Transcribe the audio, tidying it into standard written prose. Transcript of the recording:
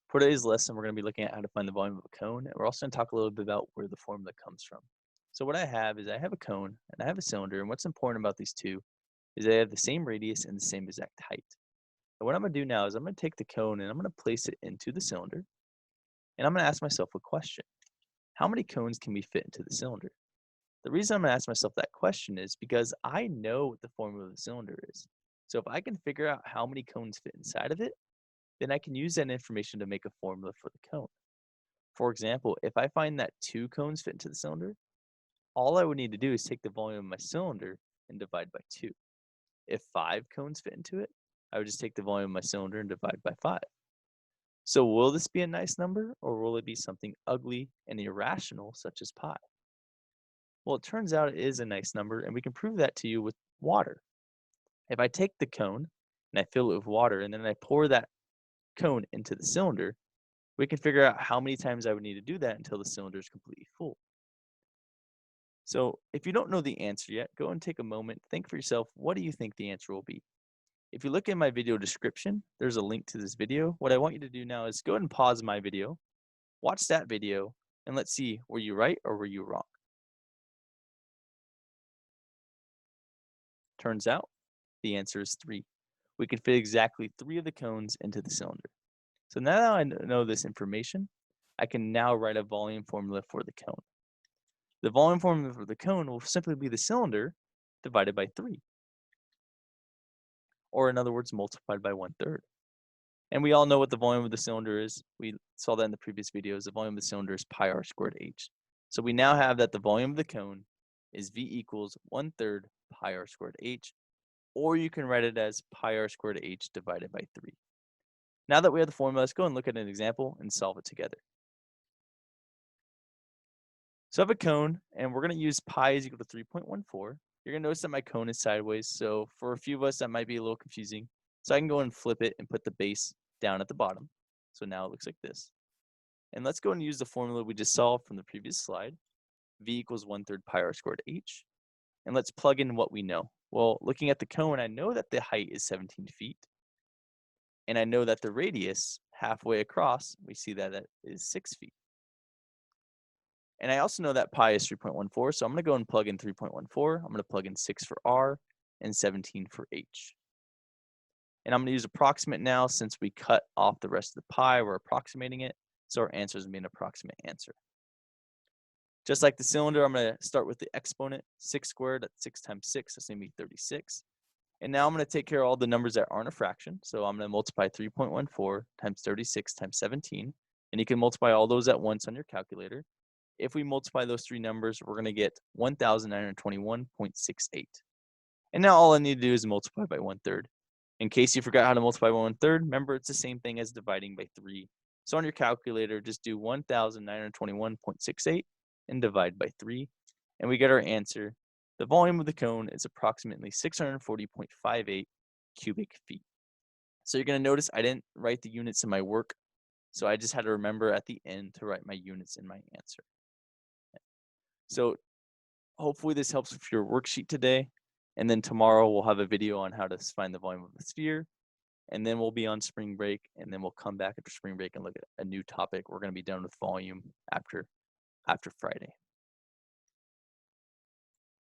For today's lesson, we're going to be looking at how to find the volume of a cone, and we're also going to talk a little bit about where the formula comes from. So what I have is I have a cone and I have a cylinder, and what's important about these two is they have the same radius and the same exact height. And what I'm going to do now is I'm going to take the cone and I'm going to place it into the cylinder, and I'm going to ask myself a question. How many cones can we fit into the cylinder? The reason I'm going to ask myself that question is because I know what the formula of the cylinder is. So if I can figure out how many cones fit inside of it, then I can use that information to make a formula for the cone. For example, if I find that 2 cones fit into the cylinder, all I would need to do is take the volume of my cylinder and divide by 2. If 5 cones fit into it, I would just take the volume of my cylinder and divide by 5. So will this be a nice number, or will it be something ugly and irrational such as pi? Well, it turns out it is a nice number, and we can prove that to you with water. If I take the cone and I fill it with water and then I pour that cone into the cylinder, we can figure out how many times I would need to do that until the cylinder is completely full. So if you don't know the answer yet, go and take a moment, think for yourself, what do you think the answer will be? If you look in my video description, there's a link to this video. What I want you to do now is go ahead and pause my video, watch that video, and let's see, were you right or were you wrong? Turns out the answer is 3. We can fit exactly 3 of the cones into the cylinder. So now that I know this information, I can now write a volume formula for the cone. The volume formula for the cone will simply be the cylinder divided by 3, or in other words, multiplied by 1/3. And we all know what the volume of the cylinder is. We saw that in the previous videos. The volume of the cylinder is pi r squared h. So we now have that the volume of the cone is V equals 1/3 pi r squared h, or you can write it as pi r squared h divided by 3. Now that we have the formula, let's go and look at an example and solve it together. So I have a cone, and we're going to use pi is equal to 3.14. You're going to notice that my cone is sideways, so for a few of us, that might be a little confusing. So I can go and flip it and put the base down at the bottom. So now it looks like this. And let's go and use the formula we just solved from the previous slide. V equals 1/3 pi r squared h. And let's plug in what we know. Well, looking at the cone, I know that the height is 17 feet. And I know that the radius halfway across, we see that that is 6 feet. And I also know that pi is 3.14, so I'm going to go and plug in 3.14. I'm going to plug in 6 for r and 17 for h. And I'm going to use approximate now since we cut off the rest of the pi. We're approximating it, so our answer is going to be an approximate answer. Just like the cylinder, I'm going to start with the exponent. 6 squared, that's 6 times 6, that's going to be 36. And now I'm going to take care of all the numbers that aren't a fraction. So I'm going to multiply 3.14 times 36 times 17. And you can multiply all those at once on your calculator. If we multiply those 3 numbers, we're going to get 1,921.68. And now all I need to do is multiply by 1/3. In case you forgot how to multiply by 1/3, remember it's the same thing as dividing by 3. So on your calculator, just do 1,921.68 and divide by 3. And we get our answer. The volume of the cone is approximately 640.58 cubic feet. So you're going to notice I didn't write the units in my work. So I just had to remember at the end to write my units in my answer. So hopefully this helps with your worksheet today. And then tomorrow we'll have a video on how to find the volume of a sphere. And then we'll be on spring break. And then we'll come back after spring break and look at a new topic. We're going to be done with volume after Friday.